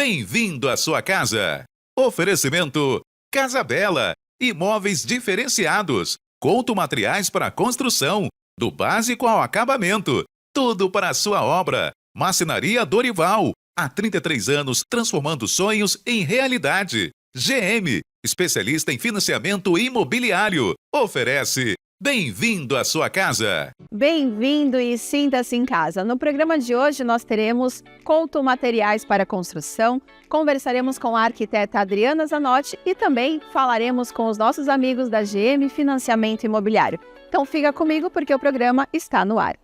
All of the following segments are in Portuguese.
Bem-vindo à sua casa. Oferecimento Casa Bela, imóveis diferenciados, Couto Materiais para construção, do básico ao acabamento, tudo para a sua obra. Marcenaria Dorival, há 33 anos transformando sonhos em realidade. GM, especialista em financiamento imobiliário, oferece Bem-vindo à sua casa. Bem-vindo e sinta-se em casa. No programa de hoje nós teremos Couto Materiais para Construção, conversaremos com a arquiteta Adriana Zanotti e também falaremos com os nossos amigos da GM Financiamento Imobiliário. Então fica comigo porque o programa está no ar.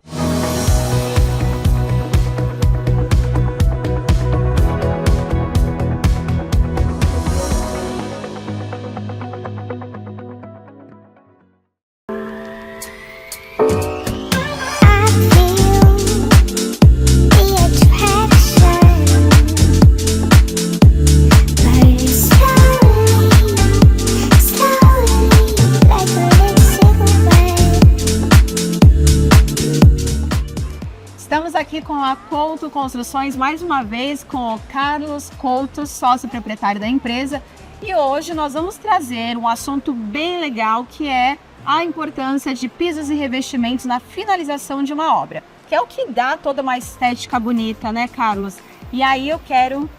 Estamos aqui com a Couto Construções, mais uma vez com o Carlos Couto, sócio proprietário da empresa. E hoje nós vamos trazer um assunto bem legal, que é a importância de pisos e revestimentos na finalização de uma obra, que é o que dá toda uma estética bonita, né, Carlos? E aí eu quero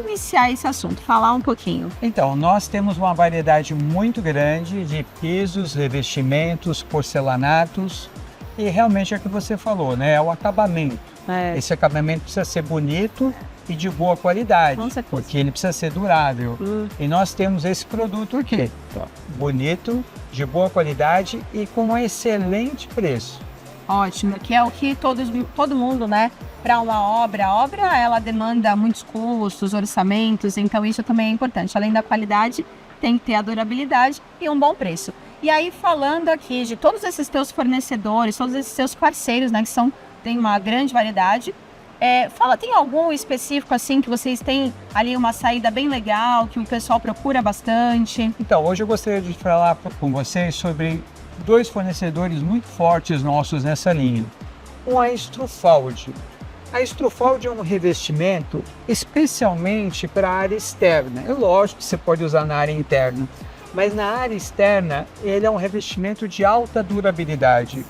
iniciar esse assunto, falar um pouquinho. Então, nós temos uma variedade muito grande de pisos, revestimentos, porcelanatos. E realmente é o que você falou, né? É o acabamento. Esse acabamento precisa ser bonito e de boa qualidade, porque ele precisa ser durável. E nós temos esse produto aqui, bonito, de boa qualidade e com um excelente preço. Ótimo, que é o que todo mundo, né? Para uma obra, a obra ela demanda muitos custos, orçamentos, então isso também é importante. Além da qualidade, tem que ter a durabilidade e um bom preço. E aí, falando aqui de todos esses teus fornecedores, todos esses seus parceiros, né, que tem uma grande variedade, tem algum específico assim que vocês têm ali uma saída bem legal, que o pessoal procura bastante? Então, hoje eu gostaria de falar com vocês sobre dois fornecedores muito fortes nossos nessa linha. Um é a Strufald. A Strufald é um revestimento especialmente para a área externa. É lógico que você pode usar na área interna, mas na área externa ele é um revestimento de alta durabilidade.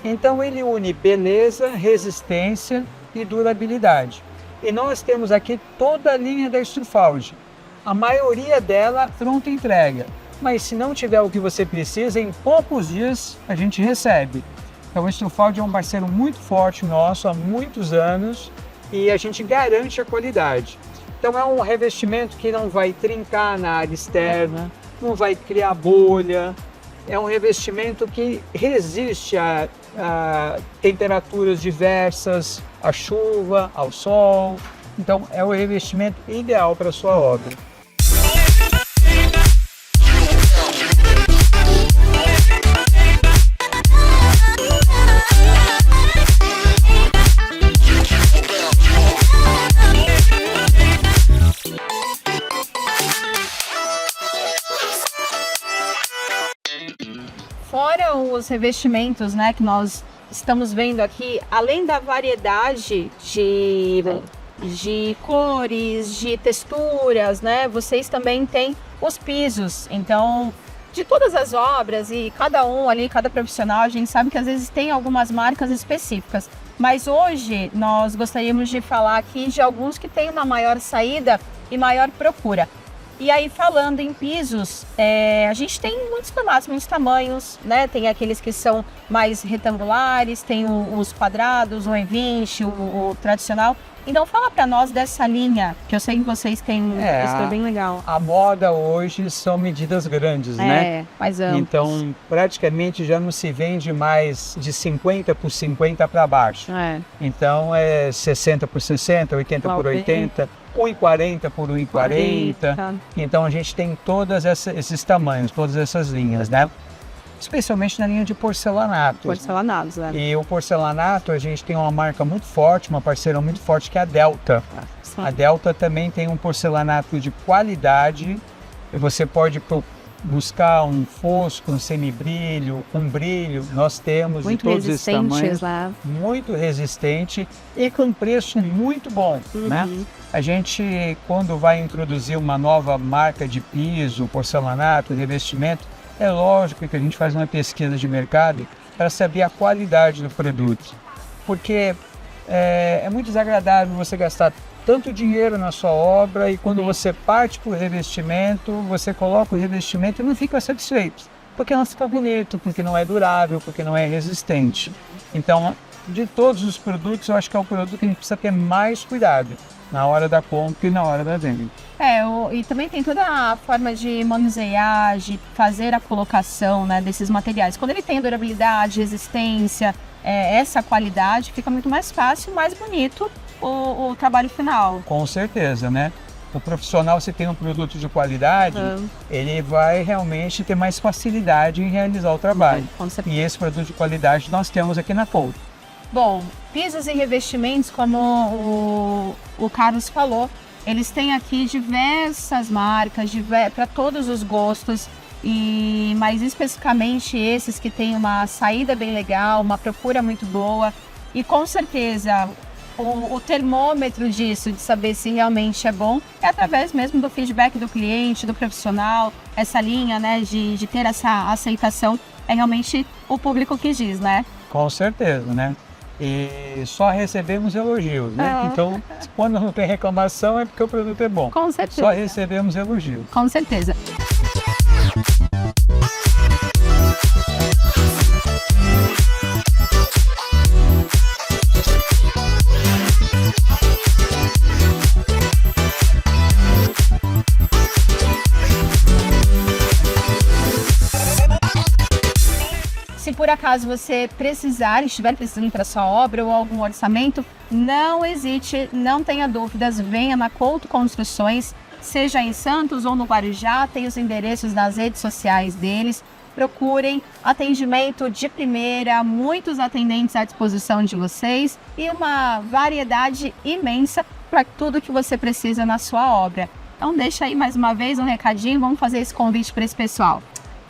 Então ele une beleza, resistência e durabilidade. E nós temos aqui toda a linha da Strufald. A maioria dela pronta entrega, mas se não tiver o que você precisa, em poucos dias a gente recebe. Então a Strufald é um parceiro muito forte nosso há muitos anos e a gente garante a qualidade. Então é um revestimento que não vai trincar na área externa, não vai criar bolha, é um revestimento que resiste a temperaturas diversas, à chuva, ao sol. Então é o revestimento ideal para a sua obra. Fora os revestimentos, né, que nós estamos vendo aqui, além da variedade de cores, de texturas, né, vocês também têm os pisos. Então, de todas as obras e cada um ali, cada profissional, a gente sabe que às vezes tem algumas marcas específicas. Mas hoje nós gostaríamos de falar aqui de alguns que têm uma maior saída e maior procura. E aí, falando em pisos, a gente tem muitos formatos, muitos tamanhos, né? Tem aqueles que são mais retangulares, tem os quadrados, o E20, o tradicional. Então, fala para nós dessa linha, que eu sei que vocês têm, isso é bem legal. A moda hoje são medidas grandes, né? Mais amplas. Então, praticamente já não se vende mais de 50 por 50 para baixo. Então, é 60 por 60, 80 por 80. 1,40 por 1,40. Então a gente tem todos esses tamanhos, todas essas linhas, né? Especialmente na linha de porcelanato. Porcelanatos, né? E o porcelanato, a gente tem uma marca muito forte, uma parceira muito forte, que é a Delta. A Delta também tem um porcelanato de qualidade. Você pode buscar um fosco, um semibrilho, um brilho, nós temos de todos esses tamanhos, muito resistente e com preço muito bom, né? A gente, quando vai introduzir uma nova marca de piso, porcelanato, revestimento, é lógico que a gente faz uma pesquisa de mercado para saber a qualidade do produto, porque é muito desagradável você gastar tanto dinheiro na sua obra e quando você parte para o revestimento, você coloca o revestimento e não fica satisfeito, porque não fica bonito, porque não é durável, porque não é resistente. Então, de todos os produtos, eu acho que é o produto que a gente precisa ter mais cuidado na hora da compra e na hora da venda. E também tem toda a forma de manusear, de fazer a colocação, né, desses materiais. Quando ele tem durabilidade, resistência, essa qualidade, fica muito mais fácil, mais bonito o trabalho final. Com certeza, né? O profissional, se tem um produto de qualidade, ele vai realmente ter mais facilidade em realizar o trabalho. E esse produto de qualidade nós temos aqui na Colt. Bom, pisos e revestimentos, como o Carlos falou, eles têm aqui diversas marcas para todos os gostos, mas especificamente esses que têm uma saída bem legal, uma procura muito boa e com certeza o termômetro disso, de saber se realmente é bom, é através mesmo do feedback do cliente, do profissional, essa linha, né, de ter essa aceitação, é realmente o público que diz, né? Com certeza, né? E só recebemos elogios, né? Então, quando não tem reclamação é porque o produto é bom. Com certeza. Só recebemos elogios. Com certeza. Se por acaso você estiver precisando para sua obra ou algum orçamento, não hesite, não tenha dúvidas, venha na Couto Construções, seja em Santos ou no Guarujá, tem os endereços nas redes sociais deles. Procurem atendimento de primeira, muitos atendentes à disposição de vocês e uma variedade imensa para tudo que você precisa na sua obra. Então deixa aí mais uma vez um recadinho, vamos fazer esse convite para esse pessoal.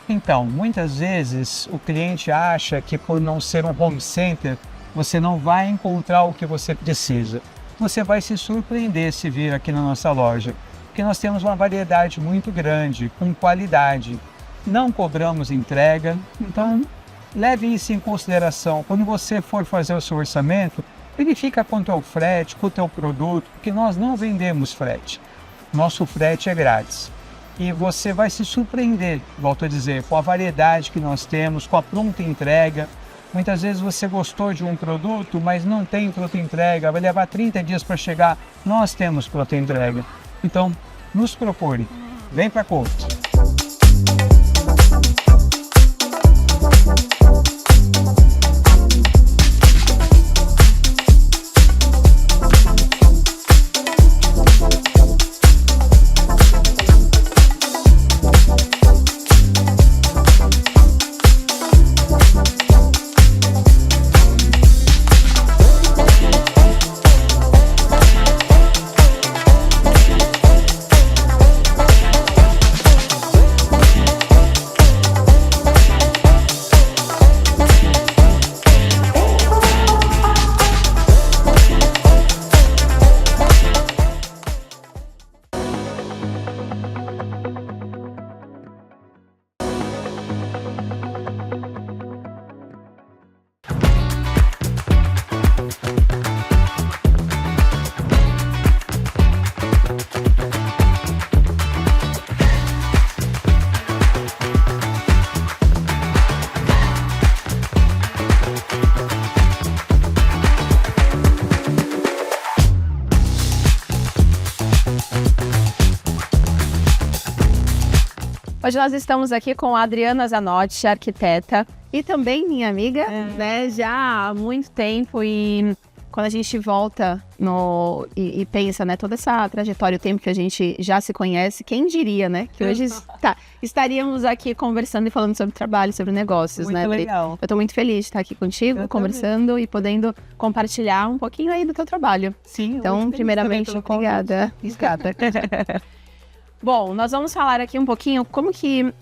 Então, muitas vezes o cliente acha que por não ser um home center, você não vai encontrar o que você precisa. Você vai se surpreender se vir aqui na nossa loja, porque nós temos uma variedade muito grande, com qualidade. Não cobramos entrega, então leve isso em consideração. Quando você for fazer o seu orçamento, verifica quanto é o frete, quanto é o produto, porque nós não vendemos frete. Nosso frete é grátis. E você vai se surpreender, volto a dizer, com a variedade que nós temos, com a pronta entrega. Muitas vezes você gostou de um produto, mas não tem pronta entrega, vai levar 30 dias para chegar. Nós temos pronta entrega. Então, nos procure. Vem para a Couto. Hoje nós estamos aqui com a Adriana Zanotti, arquiteta, e também minha amiga, né, já há muito tempo. E quando a gente volta e pensa, né, toda essa trajetória, o tempo que a gente já se conhece, quem diria, né, que hoje estaríamos aqui conversando e falando sobre trabalho, sobre negócios, muito né? Legal. Eu tô muito feliz de estar aqui contigo, conversando também. E podendo compartilhar um pouquinho aí do teu trabalho. Sim. Então, primeiramente, obrigada. Bom, nós vamos falar aqui um pouquinho como que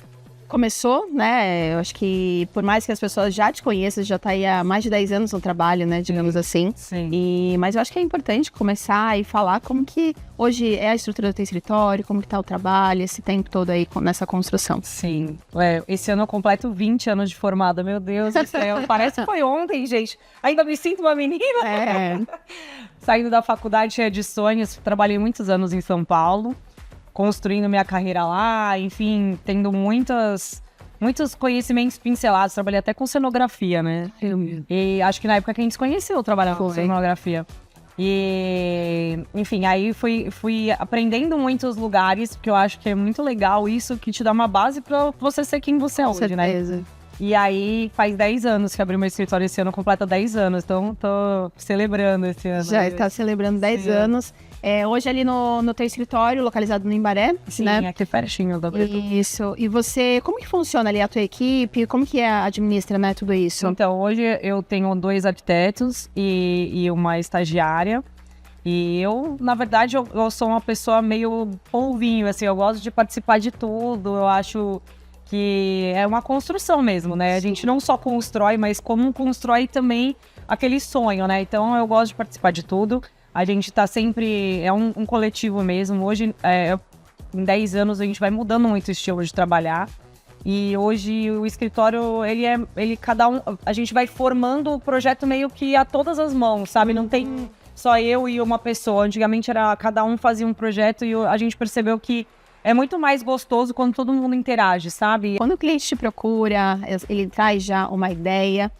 começou, né? Eu acho que por mais que as pessoas já te conheçam, já tá aí há mais de 10 anos no trabalho, né? Digamos assim. Sim. Mas eu acho que é importante começar e falar como que hoje é a estrutura do teu escritório, como que tá o trabalho, esse tempo todo aí nessa construção. Sim. Esse ano eu completo 20 anos de formada, meu Deus do céu. Parece que foi ontem, gente. Ainda me sinto uma menina. Saindo da faculdade cheia de sonhos, trabalhei muitos anos em São Paulo, construindo minha carreira lá, enfim, tendo muitos conhecimentos pincelados. Trabalhei até com cenografia, né? E acho que na época que a gente se conheceu, trabalhava com cenografia. E, enfim, aí fui aprendendo muitos lugares, porque eu acho que é muito legal isso, que te dá uma base pra você ser quem você é hoje, certeza. né? E aí, faz 10 anos que abri meu escritório, esse ano completa 10 anos, então tô celebrando esse ano. Já está celebrando 10 anos. Hoje ali no teu escritório, localizado no Imbaré, Sim, né? aqui pertinho da Brito. Isso. E você, como que funciona ali a tua equipe? Como que administra, né, tudo isso? Então, hoje eu tenho 2 arquitetos e uma estagiária. E eu, na verdade, eu sou uma pessoa meio polvinho, assim, eu gosto de participar de tudo, eu acho que é uma construção mesmo, né? A gente não só constrói, mas como constrói também aquele sonho, né? Então, eu gosto de participar de tudo. A gente tá sempre... É um coletivo mesmo. Hoje, em 10 anos, a gente vai mudando muito o estilo de trabalhar. E hoje, o escritório, cada um... A gente vai formando o projeto meio que a todas as mãos, sabe? Não tem só eu e uma pessoa. Antigamente, cada um fazia um projeto e a gente percebeu que é muito mais gostoso quando todo mundo interage, sabe? Quando o cliente te procura, ele traz já uma ideia...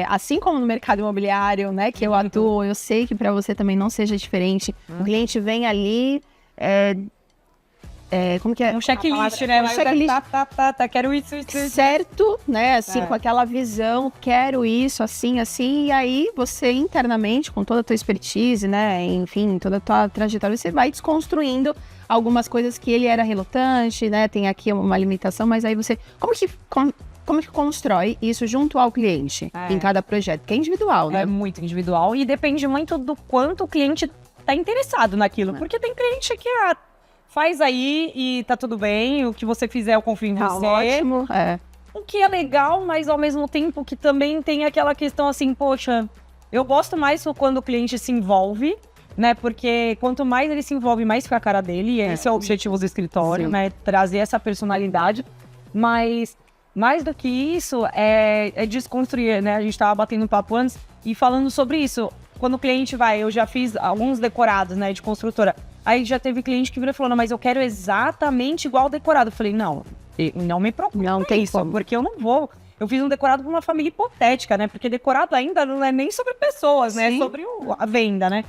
assim como no mercado imobiliário, né, que eu atuo, eu sei que para você também não seja diferente. O cliente vem ali, como que é? Um checklist, né? Um checklist. Quero isso. Certo, né, assim, com aquela visão, quero isso, assim, e aí você internamente, com toda a tua expertise, né, enfim, toda a tua trajetória, você vai desconstruindo algumas coisas que ele era relutante, né, tem aqui uma limitação, mas aí você, como que constrói isso junto ao cliente em cada projeto? Que é individual, né? É muito individual e depende muito do quanto o cliente tá interessado naquilo. Porque tem cliente que faz aí e tá tudo bem, o que você fizer eu confio em você. Ótimo, O que é legal, mas ao mesmo tempo que também tem aquela questão assim, poxa, eu gosto mais quando o cliente se envolve, né? Porque quanto mais ele se envolve, mais fica a cara dele. E esse é o objetivo do escritório, né? Trazer essa personalidade. Mas... mais do que isso, é desconstruir, né? A gente tava batendo um papo antes e falando sobre isso. Quando o cliente eu já fiz alguns decorados, né, de construtora. Aí já teve cliente que virou e falou, não, mas eu quero exatamente igual decorado. Eu falei, não me procure. Não tem isso, como. porque eu não vou. Eu fiz um decorado para uma família hipotética, né? Porque decorado ainda não é nem sobre pessoas, né? É sobre a venda, né?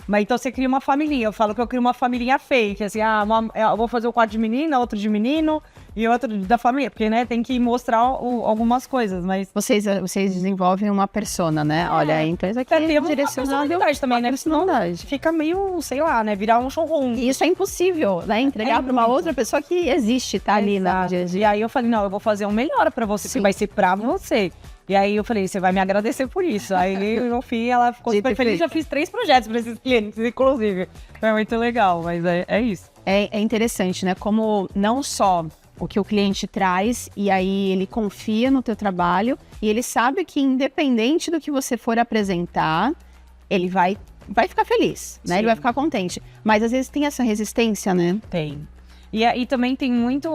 Mas então você cria uma família. Eu falo que eu crio uma família fake, assim, eu vou fazer o quarto de menina, outro de menino e outro da família, porque, né, tem que mostrar algumas coisas, mas... Vocês desenvolvem uma persona, né? Olha, a empresa que tem uma personalidade também, né? Senão fica meio, sei lá, né, virar um showroom. E isso é impossível, né? Entregar para uma outra pessoa que existe, tá ali na... E aí eu falei, não, eu vou fazer um melhor pra você, que vai ser pra você. E aí eu falei, você vai me agradecer por isso. Aí no fim ela ficou super feliz. Já fiz 3 projetos para esses clientes, inclusive. Foi muito legal, mas é isso. É interessante, né? Como não só o que o cliente traz, e aí ele confia no teu trabalho, e ele sabe que independente do que você for apresentar, ele vai ficar feliz, né? Ele vai ficar contente. Mas às vezes tem essa resistência, né? Tem. E também tem muito,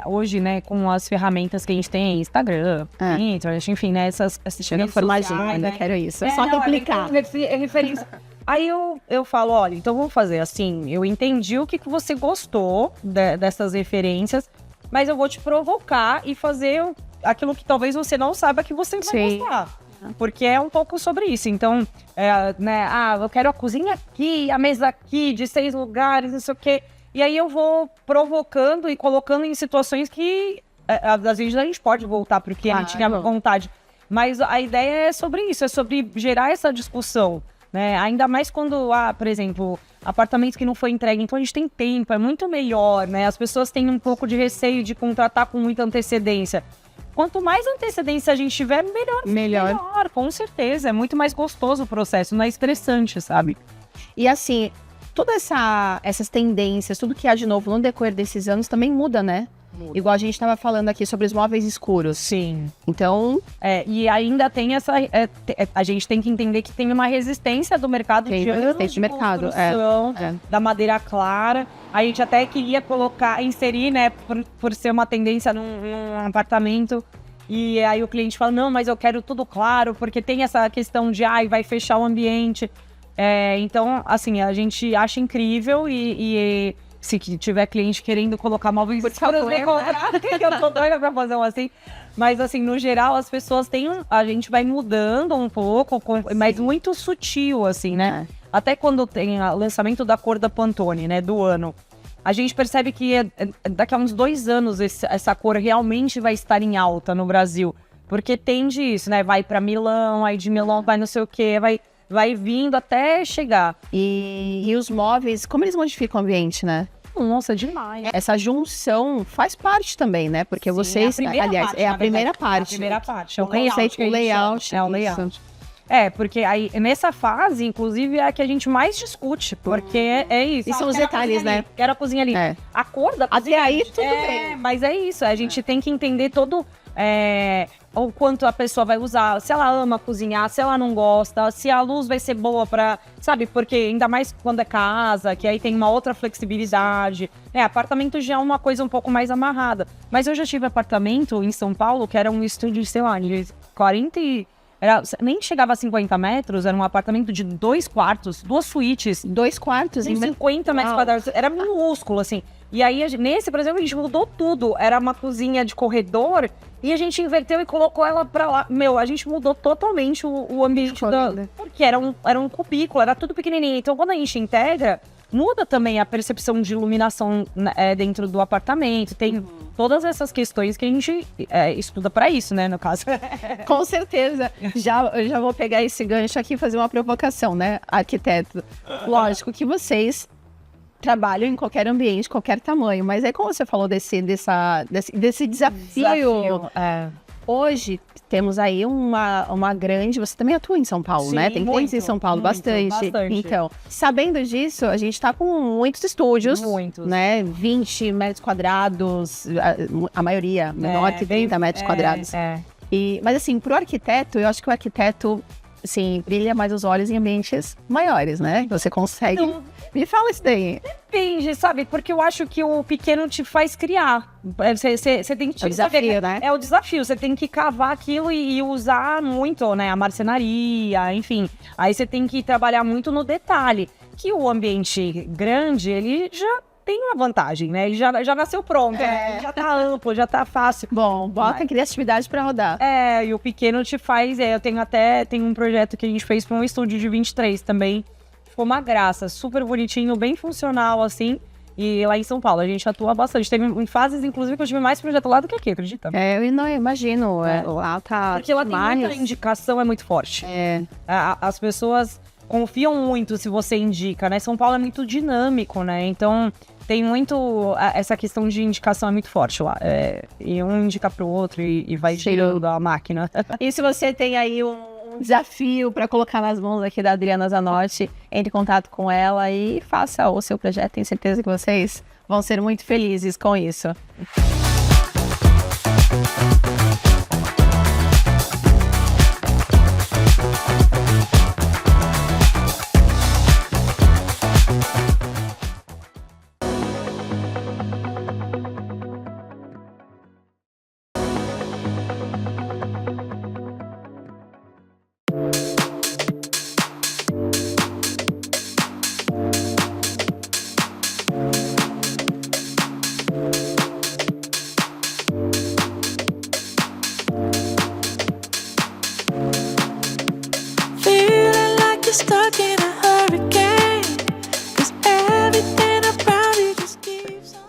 hoje, né, com as ferramentas que a gente tem, Instagram, Pinterest, enfim, né, essas Chega a formar ainda quero isso. É só complicar. É referência. Aí eu falo, olha, então vamos fazer assim, eu entendi o que você gostou dessas referências, mas eu vou te provocar e fazer aquilo que talvez você não saiba que você vai gostar. Porque é um pouco sobre isso. Então, né, eu quero a cozinha aqui, a mesa aqui, de 6 lugares, não sei o quê. E aí eu vou provocando e colocando em situações que às vezes a gente pode voltar para o que a gente tinha vontade. Mas a ideia é sobre isso, é sobre gerar essa discussão, né? Ainda mais quando, por exemplo, apartamento que não foi entregue, então a gente tem tempo, é muito melhor, né? As pessoas têm um pouco de receio de contratar com muita antecedência. Quanto mais antecedência a gente tiver, melhor, com certeza. É muito mais gostoso o processo, não é estressante, sabe? E assim, todas essas tendências, tudo que há de novo no decorrer desses anos também muda, né? Igual a gente estava falando aqui sobre os móveis escuros. Sim. Então... e ainda tem essa... a gente tem que entender que tem uma resistência do mercado Tem de uma resistência de mercado, construção, da madeira clara. A gente até queria inserir, né, por ser uma tendência num apartamento. E aí o cliente fala, não, mas eu quero tudo claro, porque tem essa questão de, vai fechar o ambiente. Então, assim, a gente acha incrível e se tiver cliente querendo colocar móveis escuros, eu tô doida pra fazer um assim. Mas, assim, no geral, as pessoas a gente vai mudando um pouco, mas muito sutil, assim, né? Até quando tem o lançamento da cor da Pantone, né, do ano, a gente percebe que daqui a uns 2 anos essa cor realmente vai estar em alta no Brasil. Porque tende isso, né? Vai pra Milão, aí de Milão vai não sei o quê, vai vindo até chegar. E os móveis, como eles modificam o ambiente, né? Nossa, demais. Essa junção faz parte também, né? Porque vocês, aliás, é a primeira parte. A primeira parte. O conceito, o layout. É o layout. Porque aí, nessa fase, inclusive, é a que a gente mais discute, porque é isso. E são os detalhes, né? Quero a cozinha ali. A cor da cozinha. Até aí, tudo bem. Mas é isso, a gente tem que entender todo... o quanto a pessoa vai usar, se ela ama cozinhar, se ela não gosta, se a luz vai ser boa pra... Sabe, porque ainda mais quando é casa, que aí tem uma outra flexibilidade. Apartamento já é uma coisa um pouco mais amarrada. Mas eu já tive apartamento em São Paulo, que era um estúdio, sei lá, de 40 nem chegava a 50 metros, era um apartamento de 2 quartos, 2 suítes. 2 quartos? Em 50 metros quadrados, era minúsculo, assim. E aí, nesse, por exemplo, a gente mudou tudo. Era uma cozinha de corredor e a gente inverteu e colocou ela pra lá. A gente mudou totalmente o ambiente porque era um cubículo, era tudo pequenininho. Então, quando a gente integra, muda também a percepção de iluminação dentro do apartamento. Tem todas essas questões que a gente estuda pra isso, né, no caso. Com certeza. Eu já vou pegar esse gancho aqui e fazer uma provocação, né, arquiteto. Lógico que vocês trabalham em qualquer ambiente, qualquer tamanho, mas aí como você falou desse desafio. Hoje temos aí uma grande... Você também atua em São Paulo, né? Tem clientes em São Paulo, bastante. Então, sabendo disso, a gente tá com muitos estúdios. Muitos. Né? 20 metros quadrados, a maioria, menor que 30 metros quadrados. Mas assim, pro arquiteto, eu acho que o arquiteto, assim, brilha mais os olhos em ambientes maiores, né? Você consegue... Me fala isso daí. Depende, sabe? Porque eu acho que o pequeno te faz criar. Você tem que... É o desafio, né? É o desafio. Você tem que cavar aquilo e usar muito, né? A marcenaria, enfim. Aí você tem que trabalhar muito no detalhe. Que o ambiente grande, ele já tem uma vantagem, né? Ele já nasceu pronto, né? Ele já tá amplo, já tá fácil. Bom, bota a criatividade pra rodar. E o pequeno te faz... eu tenho um projeto que a gente fez para um estúdio de 23 também. Ficou uma graça, super bonitinho, bem funcional, assim. E lá em São Paulo, a gente atua bastante. Teve em fases, inclusive, que eu tive mais projeto lá do que aqui, acredita? Eu não imagino. Lá tá... Porque lá tem muita indicação, é muito forte. As pessoas confiam muito se você indica, né? São Paulo é muito dinâmico, né? Então, tem muito... Essa questão de indicação é muito forte lá. E um indica pro outro e vai cheirando a máquina. E se você tem aí um desafio para colocar nas mãos aqui da Adriana Zanotti, entre em contato com ela e faça o seu projeto. Tenho certeza que vocês vão ser muito felizes com isso.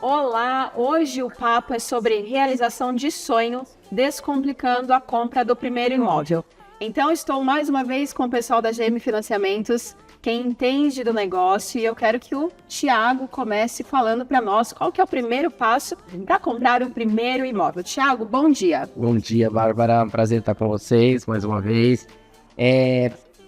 Olá, hoje o papo é sobre realização de sonho, descomplicando a compra do primeiro imóvel. Então estou mais uma vez com o pessoal da GM Financiamentos, quem entende do negócio, e eu quero que o Thiago comece falando para nós qual que é o primeiro passo para comprar o primeiro imóvel. Thiago, bom dia. Bom dia, Bárbara. Prazer estar com vocês mais uma vez.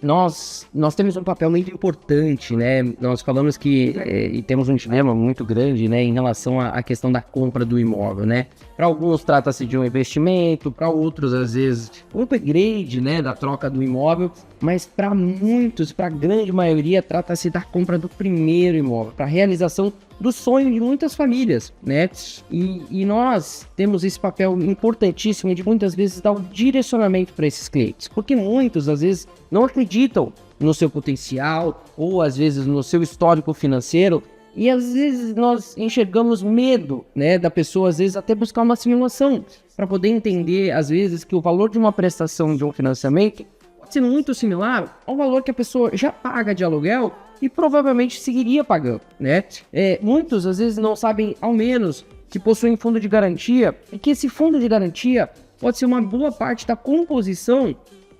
nós temos um papel muito importante, né? Nós falamos que e temos um dilema muito grande, né, em relação à questão da compra do imóvel, né? Para alguns trata-se de um investimento, para outros às vezes um upgrade, né, da troca do imóvel, mas para muitos, para a grande maioria, trata-se da compra do primeiro imóvel, para a realização do sonho de muitas famílias, né? E nós temos esse papel importantíssimo de muitas vezes dar um direcionamento para esses clientes, porque muitos às vezes não acreditam no seu potencial ou às vezes no seu histórico financeiro e às vezes nós enxergamos medo, né, da pessoa às vezes até buscar uma simulação para poder entender às vezes que o valor de uma prestação de um financiamento pode ser muito similar ao valor que a pessoa já paga de aluguel e provavelmente seguiria pagando, né? Muitos às vezes não sabem ao menos que possuem fundo de garantia e que esse fundo de garantia pode ser uma boa parte da composição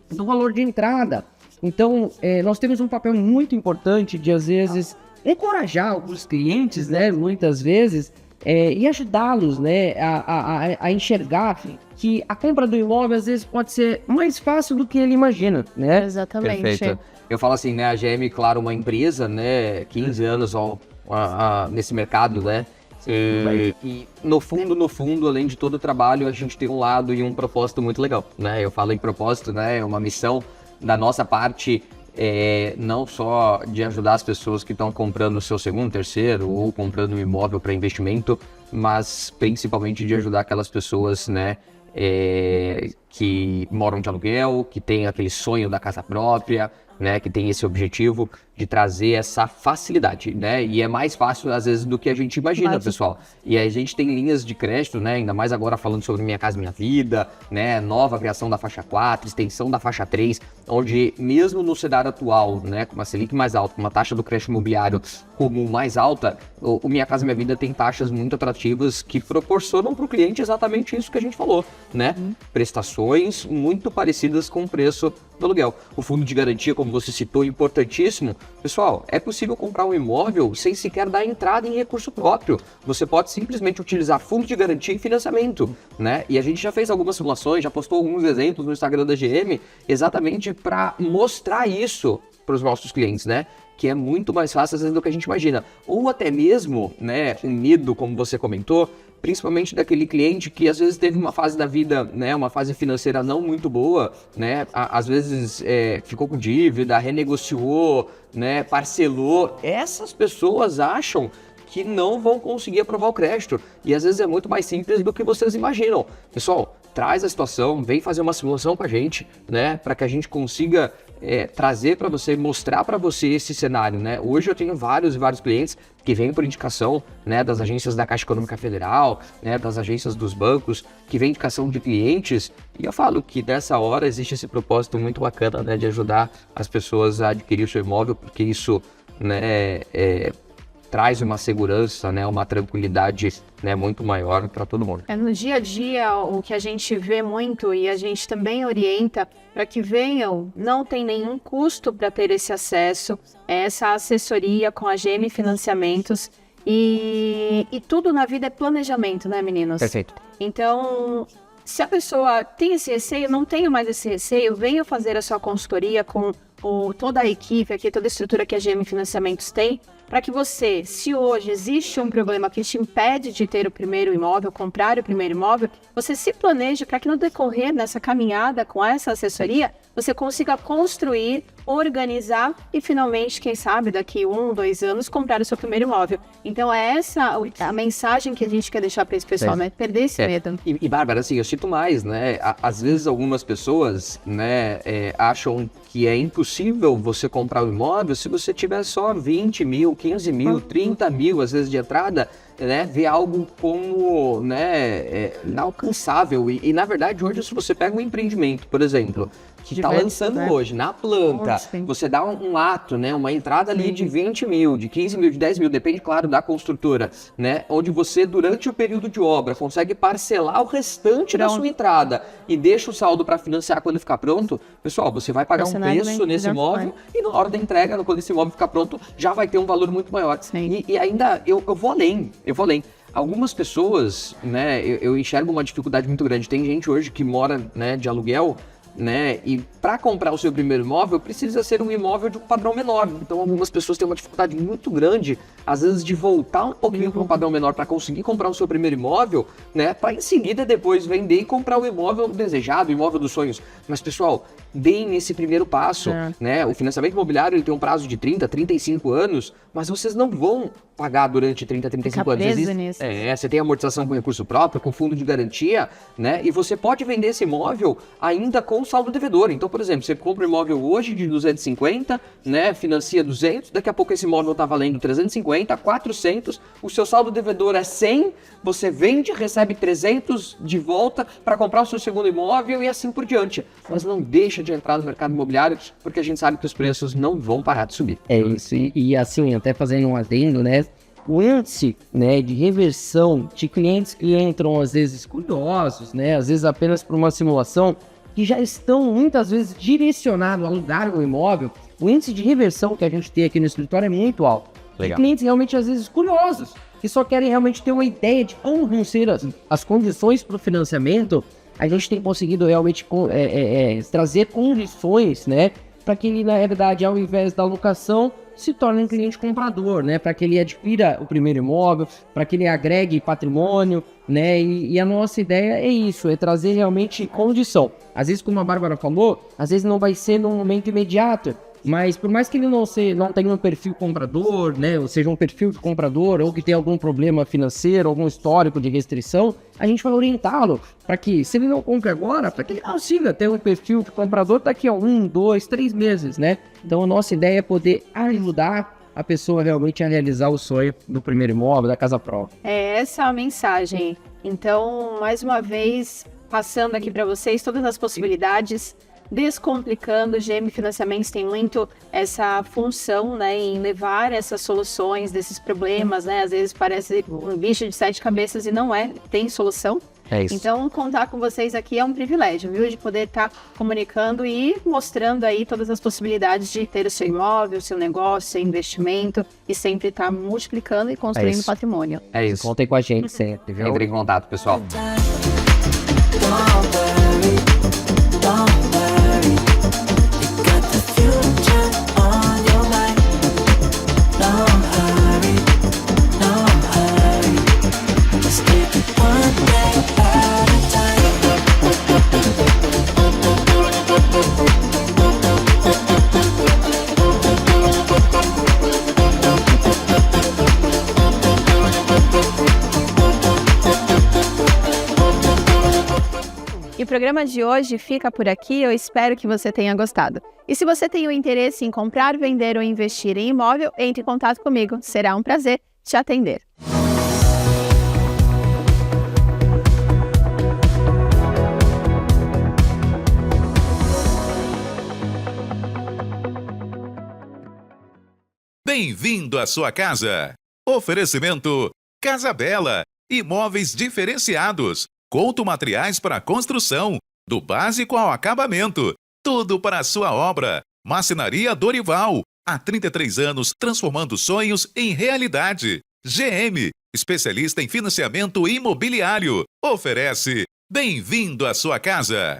do valor de entrada. Então, nós temos um papel muito importante de, às vezes, encorajar os clientes, né, muitas vezes, e ajudá-los, né, a enxergar que a compra do imóvel, às vezes, pode ser mais fácil do que ele imagina, né? Exatamente. Perfeito. Eu falo assim, né, a GM, claro, uma empresa, né, 15 anos nesse mercado, né, e no fundo, além de todo o trabalho, a gente tem um lado e um propósito muito legal, né? Eu falo em propósito, né? É uma missão da nossa parte, não só de ajudar as pessoas que estão comprando o seu segundo, terceiro ou comprando um imóvel para investimento, mas principalmente de ajudar aquelas pessoas, né? Que moram de aluguel, que tem aquele sonho da casa própria, né, que tem esse objetivo de trazer essa facilidade, né, e é mais fácil às vezes do que a gente imagina, pessoal. E a gente tem linhas de crédito, né, ainda mais agora falando sobre Minha Casa Minha Vida, né, nova criação da faixa 4, extensão da faixa 3, onde mesmo no cenário atual, né, com uma Selic mais alta, com uma taxa do crédito imobiliário comum mais alta, o Minha Casa Minha Vida tem taxas muito atrativas que proporcionam para o cliente exatamente isso que a gente falou, né, prestações muito parecidas com o preço do aluguel. O fundo de garantia, como você citou, importantíssimo. Pessoal, é possível comprar um imóvel sem sequer dar entrada em recurso próprio. Você pode simplesmente utilizar fundo de garantia e financiamento, né? E a gente já fez algumas simulações, já postou alguns exemplos no Instagram da GM, exatamente para mostrar isso para os nossos clientes, né? Que é muito mais fácil às vezes do que a gente imagina. Ou até mesmo, né, um medo, como você comentou, principalmente daquele cliente que às vezes teve uma fase da vida, né, uma fase financeira não muito boa, né, às vezes ficou com dívida, renegociou, né, parcelou. Essas pessoas acham que não vão conseguir aprovar o crédito e às vezes é muito mais simples do que vocês imaginam. Pessoal, traz a situação, vem fazer uma simulação com a gente, né, para que a gente consiga trazer para você, mostrar para você esse cenário, né? Hoje eu tenho vários clientes que vêm por indicação, né, das agências da Caixa Econômica Federal, né, das agências dos bancos, que vem indicação de clientes, e eu falo que nessa hora existe esse propósito muito bacana, né, de ajudar as pessoas a adquirir o seu imóvel, porque isso, né, traz uma segurança, né, uma tranquilidade, né, muito maior para todo mundo. No dia a dia, o que a gente vê muito e a gente também orienta para que venham, não tem nenhum custo para ter esse acesso, essa assessoria com a GM Financiamentos e tudo na vida é planejamento, né, meninos? Perfeito. Então, se a pessoa tem esse receio, não tenha mais esse receio, venha fazer a sua consultoria com toda a equipe aqui, toda a estrutura que a GM Financiamentos tem, para que você, se hoje existe um problema que te impede de ter o primeiro imóvel, comprar o primeiro imóvel, você se planeje para que no decorrer dessa caminhada com essa assessoria, você consiga construir, organizar e finalmente, quem sabe, daqui 1, 2 anos, comprar o seu primeiro imóvel. Então é essa a mensagem que a gente quer deixar para esse pessoal, né? Perder esse medo. E Bárbara, assim, eu cito mais, né? Às vezes algumas pessoas, né, acham que é impossível você comprar um imóvel se você tiver só 20 mil, 15 mil, 30 mil, às vezes, de entrada, né, ver algo como, né, inalcançável. E na verdade, hoje, se você pega um empreendimento, por exemplo, que está lançando, né, hoje, na planta, você dá um ato, né, uma entrada ali de 20 mil, de 15 mil, de 10 mil, depende, claro, da construtora, né, onde você, durante o período de obra, consegue parcelar o restante da sua entrada e deixa o saldo para financiar quando ficar pronto. Pessoal, você vai pagar um preço nesse imóvel e na hora da entrega, quando esse imóvel ficar pronto, já vai ter um valor muito maior. E ainda, eu vou além. Algumas pessoas, né, eu enxergo uma dificuldade muito grande. Tem gente hoje que mora, né, de aluguel, né? E para comprar o seu primeiro imóvel, precisa ser um imóvel de um padrão menor. Então, algumas pessoas têm uma dificuldade muito grande, às vezes, de voltar um pouquinho para um padrão menor para conseguir comprar o seu primeiro imóvel, né? Para em seguida depois vender e comprar o imóvel desejado, o imóvel dos sonhos. Mas, pessoal, deem esse primeiro passo, né? O financiamento imobiliário ele tem um prazo de 30, 35 anos, mas vocês não vão pagar durante 30, 35 anos. Você tem amortização com recurso próprio, com fundo de garantia, né? E você pode vender esse imóvel ainda com saldo devedor. Então, por exemplo, você compra um imóvel hoje de 250, né? Financia 200, daqui a pouco esse imóvel está valendo 350, 400, o seu saldo devedor é 100, você vende, recebe 300 de volta para comprar o seu segundo imóvel e assim por diante. Mas não deixa de entrar no mercado imobiliário, porque a gente sabe que os preços não vão parar de subir. É isso, e assim, até fazendo um adendo, né? O índice, né, de reversão de clientes que entram, às vezes, curiosos, né? Às vezes apenas por uma simulação, que já estão, muitas vezes, direcionados a alugar um imóvel, o índice de reversão que a gente tem aqui no escritório é muito alto. Legal. De clientes realmente, às vezes, curiosos, que só querem realmente ter uma ideia de como vão ser as condições para o financiamento. A gente tem conseguido realmente trazer condições, né, para que ele, na verdade, ao invés da locação, se torne um cliente comprador, né, para que ele adquira o primeiro imóvel, para que ele agregue patrimônio, né, e a nossa ideia é isso, é trazer realmente condição. Às vezes, como a Bárbara falou, às vezes não vai ser no momento imediato, mas por mais que ele não tenha um perfil comprador, né, ou seja, um perfil de comprador, ou que tenha algum problema financeiro, algum histórico de restrição, a gente vai orientá-lo para que, se ele não compre agora, para que ele consiga ter um perfil de comprador daqui a 1, 2, 3 meses, né? Então a nossa ideia é poder ajudar a pessoa realmente a realizar o sonho do primeiro imóvel, da casa própria. É essa a mensagem. Então, mais uma vez, passando aqui para vocês todas as possibilidades, descomplicando. GM Financiamentos tem muito essa função, né, em levar essas soluções desses problemas, né? Às vezes parece um bicho de 7 cabeças e não é, tem solução. É isso. Então, contar com vocês aqui é um privilégio, viu? De poder estar comunicando e mostrando aí todas as possibilidades de ter o seu imóvel, o seu negócio, o seu investimento e sempre estar multiplicando e construindo patrimônio. É isso. Contem com a gente sempre, viu? Entre em contato, pessoal. E o programa de hoje fica por aqui, eu espero que você tenha gostado. E se você tem o interesse em comprar, vender ou investir em imóvel, entre em contato comigo, será um prazer te atender. Bem-vindo à sua casa. Oferecimento Casa Bela, imóveis diferenciados, Couto Materiais para construção, do básico ao acabamento, tudo para a sua obra. Marcenaria Dorival, há 33 anos transformando sonhos em realidade. GM, especialista em financiamento imobiliário, oferece Bem-vindo à sua casa.